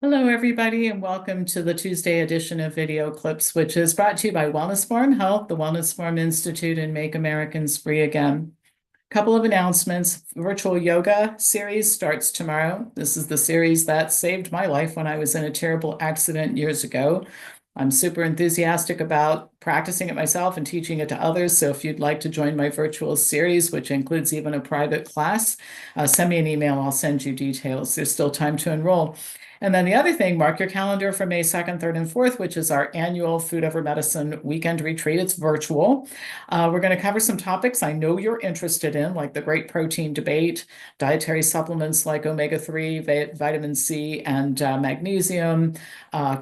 Hello, everybody, and welcome to the Tuesday edition of Video Clips, which is brought to you by Wellness Forum Health, the Wellness Forum Institute, and Make Americans Free Again. A couple of announcements. Virtual yoga series starts tomorrow. This is the series that saved my life when I was in a terrible accident years ago. I'm super enthusiastic about practicing it myself and teaching it to others. So if you'd like to join my virtual series, which includes even a private class, send me an email. I'll send you details. There's still time to enroll. And then the other thing, mark your calendar for May 2nd, 3rd, and 4th, which is our annual Food Over Medicine weekend retreat. It's virtual. We're going to cover some topics I know you're interested in, like the great protein debate, dietary supplements like omega-3, vitamin C, and magnesium,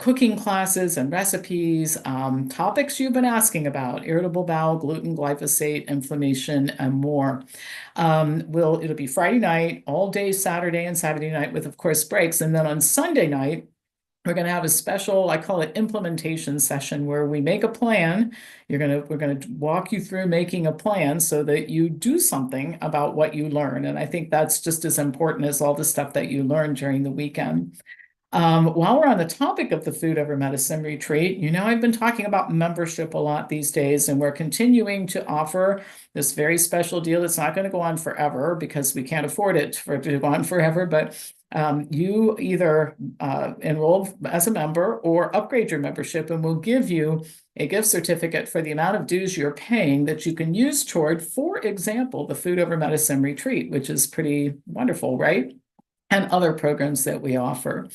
cooking classes and recipes, topics you've been asking about, irritable bowel, gluten, glyphosate, inflammation, and more. It'll be Friday night, all day Saturday and Saturday night with, of course, breaks. And then on Sunday night, we're going to have a special, I call it implementation session, where we make a plan. We're going to walk you through making a plan so that you do something about what you learn. And I think that's just as important as all the stuff that you learn during the weekend. While we're on the topic of the Food Over Medicine retreat, I've been talking about membership a lot these days, and we're continuing to offer this very special deal. It's not going to go on forever because we can't afford it for it to go on forever, but you either enroll as a member or upgrade your membership, and we'll give you a gift certificate for the amount of dues you're paying that you can use toward, for example, the Food Over Medicine retreat, which is pretty wonderful, right? And other programs that we offer.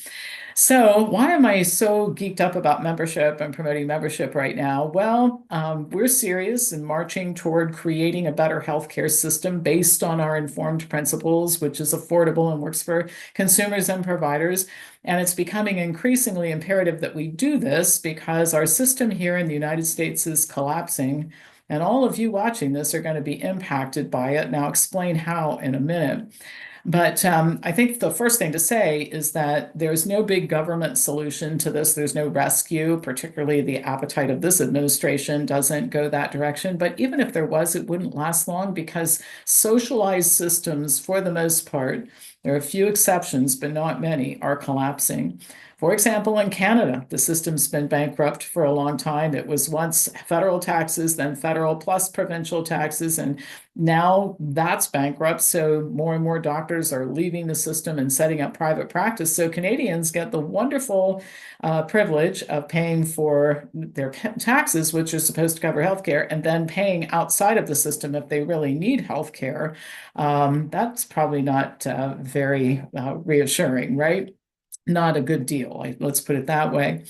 So why am I so geeked up about membership and promoting membership right now? Well, we're serious in marching toward creating a better healthcare system based on our informed principles, which is affordable and works for consumers and providers. And it's becoming increasingly imperative that we do this because our system here in the United States is collapsing. And all of you watching this are going to be impacted by it. And I'll explain how in a minute. But I think the first thing to say is that there's no big government solution to this. There's no rescue, particularly the appetite of this administration doesn't go that direction. But even if there was, it wouldn't last long because socialized systems, for the most part, there are a few exceptions, but not many, are collapsing. For example, in Canada, the system's been bankrupt for a long time. It was once federal taxes, then federal plus provincial taxes, and now that's bankrupt. So more and more doctors are leaving the system and setting up private practice. So Canadians get the wonderful privilege of paying for their taxes, which are supposed to cover healthcare, and then paying outside of the system if they really need healthcare. That's probably not very reassuring, right? Not a good deal. Let's put it that way.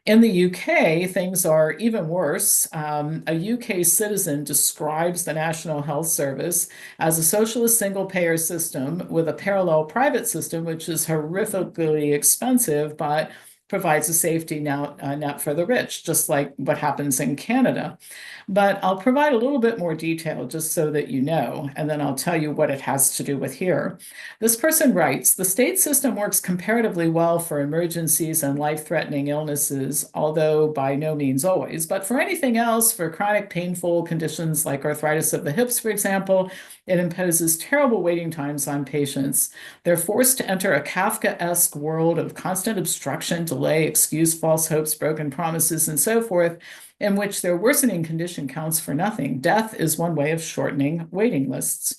In the UK, things are even worse. A UK citizen describes the National Health Service as a socialist single-payer system with a parallel private system, which is horrifically expensive, but provides a safety net for the rich, just like what happens in Canada. But I'll provide a little bit more detail just so that you know, and then I'll tell you what it has to do with here. This person writes, the state system works comparatively well for emergencies and life-threatening illnesses, although by no means always. But for anything else, for chronic painful conditions like arthritis of the hips, for example, it imposes terrible waiting times on patients. They're forced to enter a Kafkaesque world of constant obstruction, delay, excuse, false hopes, broken promises, and so forth, in which their worsening condition counts for nothing. Death is one way of shortening waiting lists.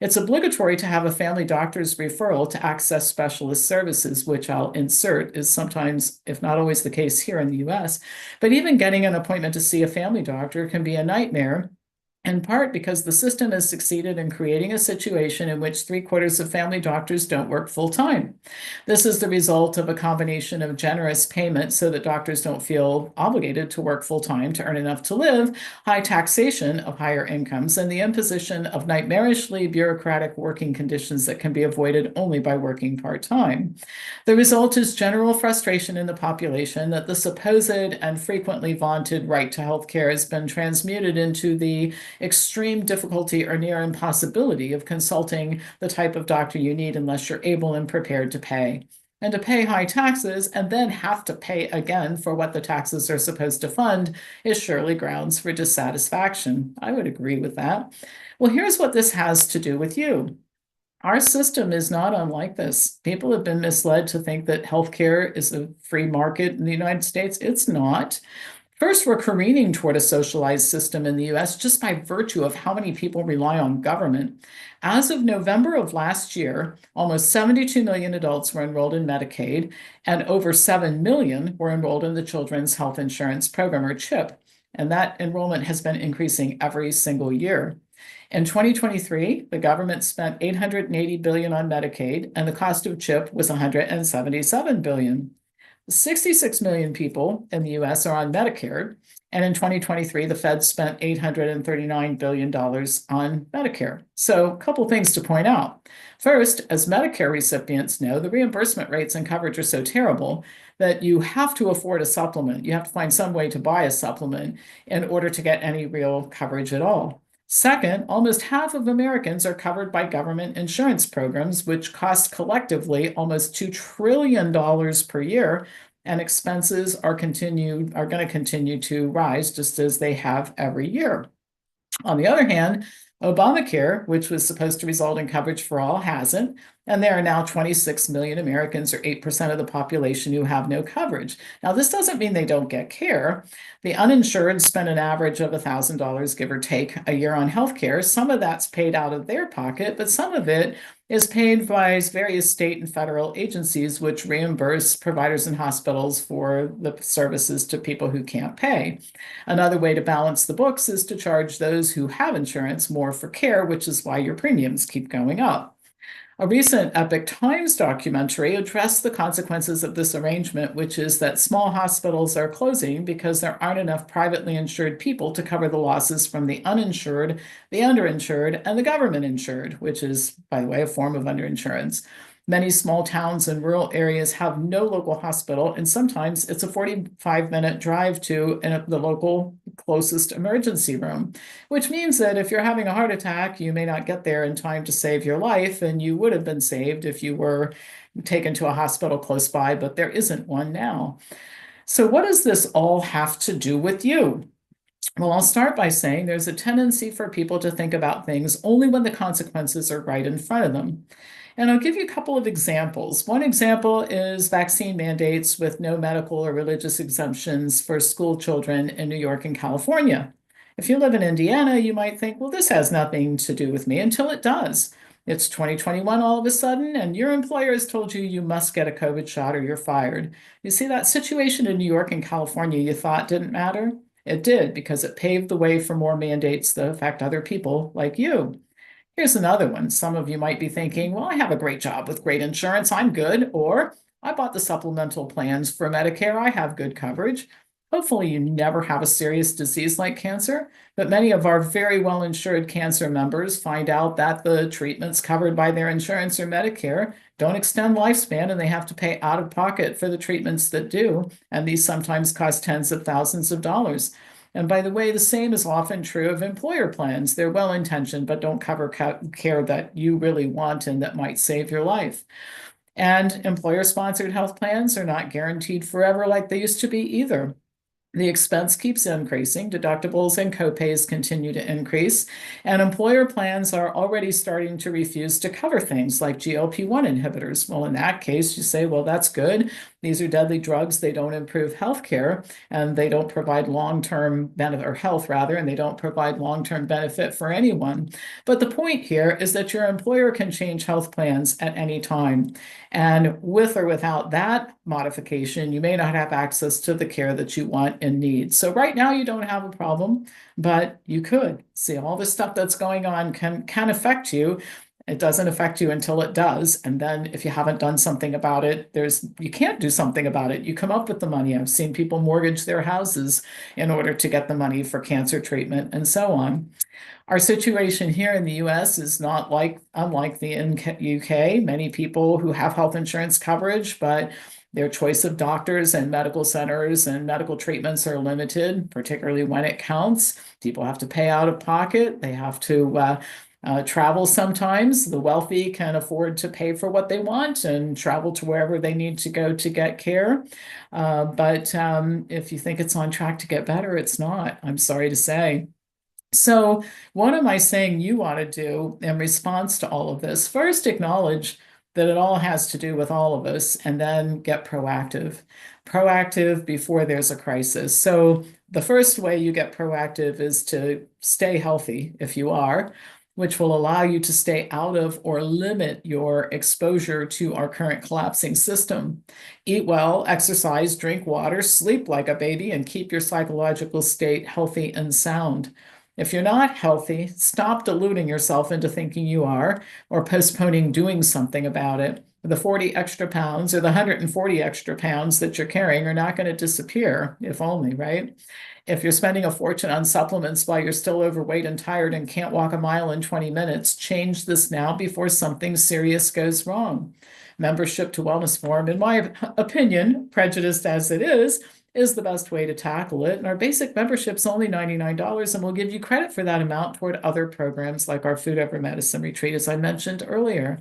It's obligatory to have a family doctor's referral to access specialist services, which I'll insert is sometimes, if not always, the case here in the US. But even getting an appointment to see a family doctor can be a nightmare, in part because the system has succeeded in creating a situation in which 3/4 of family doctors don't work full-time. This is the result of a combination of generous payment so that doctors don't feel obligated to work full-time to earn enough to live, high taxation of higher incomes, and the imposition of nightmarishly bureaucratic working conditions that can be avoided only by working part-time. The result is general frustration in the population that the supposed and frequently vaunted right to health care has been transmuted into the extreme difficulty or near impossibility of consulting the type of doctor you need unless you're able and prepared to pay. And to pay high taxes and then have to pay again for what the taxes are supposed to fund is surely grounds for dissatisfaction. I would agree with that. Well, here's what this has to do with you. Our system is not unlike this. People have been misled to think that healthcare is a free market in the United States. It's not. First, we're careening toward a socialized system in the US just by virtue of how many people rely on government. As of November of last year, almost 72 million adults were enrolled in Medicaid, and over 7 million were enrolled in the Children's Health Insurance Program, or CHIP. And that enrollment has been increasing every single year. In 2023, the government spent 880 billion on Medicaid, and the cost of CHIP was 177 billion. 66 million people in the US are on Medicare, and in 2023, the Fed spent $839 billion on Medicare. So, a couple things to point out. First, as Medicare recipients know, the reimbursement rates and coverage are so terrible that you have to afford a supplement. You have to find some way to buy a supplement in order to get any real coverage at all. Second, almost half of Americans are covered by government insurance programs, which cost collectively almost $2 trillion per year, and expenses are going to continue to rise just as they have every year. On the other hand, Obamacare, which was supposed to result in coverage for all, hasn't. And there are now 26 million Americans, or 8% of the population, who have no coverage. Now, this doesn't mean they don't get care. The uninsured spend an average of $1,000, give or take, a year on healthcare. Some of that's paid out of their pocket, but some of it is paid by various state and federal agencies, which reimburse providers and hospitals for the services to people who can't pay. Another way to balance the books is to charge those who have insurance more for care, which is why your premiums keep going up. A recent Epoch Times documentary addressed the consequences of this arrangement, which is that small hospitals are closing because there aren't enough privately insured people to cover the losses from the uninsured, the underinsured, and the government insured, which is, by the way, a form of underinsurance. Many small towns and rural areas have no local hospital, and sometimes it's a 45-minute drive to the local closest emergency room, which means that if you're having a heart attack, you may not get there in time to save your life, and you would have been saved if you were taken to a hospital close by, but there isn't one now. So what does this all have to do with you? Well, I'll start by saying there's a tendency for people to think about things only when the consequences are right in front of them. And I'll give you a couple of examples. One example is vaccine mandates with no medical or religious exemptions for school children in New York and California. If you live in Indiana, you might think, well, this has nothing to do with me, until it does. It's 2021 all of a sudden, and your employer has told you you must get a COVID shot or you're fired. You see, that situation in New York and California you thought didn't matter? It did, because it paved the way for more mandates that affect other people like you. Here's another one. Some of you might be thinking, well, I have a great job with great insurance, I'm good. Or I bought the supplemental plans for Medicare, I have good coverage. Hopefully you never have a serious disease like cancer, but many of our very well-insured cancer members find out that the treatments covered by their insurance or Medicare don't extend lifespan, and they have to pay out of pocket for the treatments that do, and these sometimes cost tens of thousands of dollars. And by the way, the same is often true of employer plans. They're well-intentioned, but don't cover care that you really want and that might save your life. And employer-sponsored health plans are not guaranteed forever like they used to be either. The expense keeps increasing, deductibles and copays continue to increase, and employer plans are already starting to refuse to cover things like GLP-1 inhibitors. Well, in that case, you say, well, that's good. These are deadly drugs. They don't improve healthcare, and they don't provide long-term benefit, or health rather, and they don't provide long-term benefit for anyone. But the point here is that your employer can change health plans at any time. And with or without that modification, you may not have access to the care that you want and need. So right now you don't have a problem, but you could. See, all the stuff that's going on can affect you. It doesn't affect you until it does. And then if you haven't done something about it, you can't do something about it. You come up with the money. I've seen people mortgage their houses in order to get the money for cancer treatment and so on. Our situation here in the US is not unlike the UK. Many people who have health insurance coverage, but their choice of doctors and medical centers and medical treatments are limited, particularly when it counts. People have to pay out of pocket. They have to travel sometimes. The wealthy can afford to pay for what they want and travel to wherever they need to go to get care. But if you think it's on track to get better, it's not, I'm sorry to say. So, what am I saying you ought to do in response to all of this? First, acknowledge that it all has to do with all of us, and then get proactive. Proactive before there's a crisis. So, the first way you get proactive is to stay healthy if you are, which will allow you to stay out of or limit your exposure to our current collapsing system. Eat well, exercise, drink water, sleep like a baby, and keep your psychological state healthy and sound. If you're not healthy, stop deluding yourself into thinking you are or postponing doing something about it. The 40 extra pounds or the 140 extra pounds that you're carrying are not going to disappear, if only, right? If you're spending a fortune on supplements while you're still overweight and tired and can't walk a mile in 20 minutes, change this now before something serious goes wrong. Membership to Wellness Forum, in my opinion, prejudiced as it is the best way to tackle it. And our basic membership's only $99, and we'll give you credit for that amount toward other programs like our Food Over Medicine retreat, as I mentioned earlier.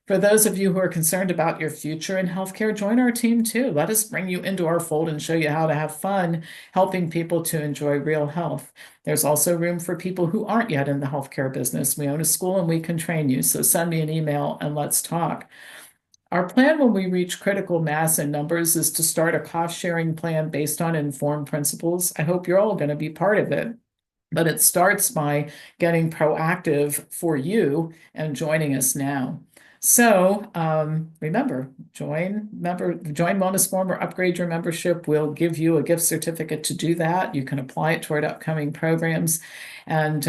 For those of you who are concerned about your future in healthcare, join our team too. Let us bring you into our fold and show you how to have fun helping people to enjoy real health. There's also room for people who aren't yet in the healthcare business. We own a school and we can train you. So send me an email and let's talk. Our plan when we reach critical mass in numbers is to start a cost-sharing plan based on informed principles. I hope you're all going to be part of it. But it starts by getting proactive for you and joining us now. So remember, join Wellness Forum or upgrade your membership. We'll give you a gift certificate to do that. You can apply it toward upcoming programs. And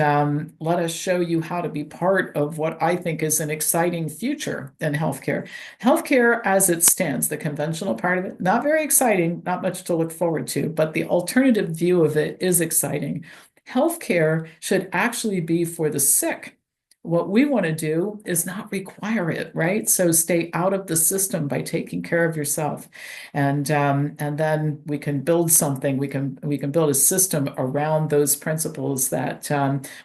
let us show you how to be part of what I think is an exciting future in healthcare. Healthcare as it stands, the conventional part of it, not very exciting, not much to look forward to, but the alternative view of it is exciting. Healthcare should actually be for the sick. What we want to do is not require it, right? So stay out of the system by taking care of yourself, and then we can build something. We can build a system around those principles that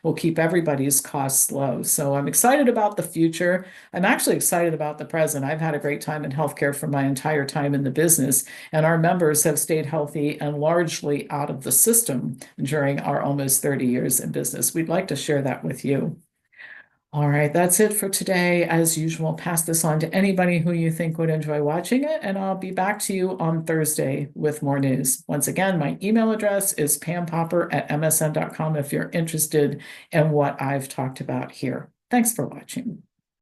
will keep everybody's costs low. So I'm excited about the future. I'm actually excited about the present. I've had a great time in healthcare for my entire time in the business, and our members have stayed healthy and largely out of the system during our almost 30 years in business. We'd like to share that with you. All right, that's it for today. As usual, pass this on to anybody who you think would enjoy watching it, and I'll be back to you on Thursday with more news. Once again, my email address is pampopper@msn.com if you're interested in what I've talked about here. Thanks for watching.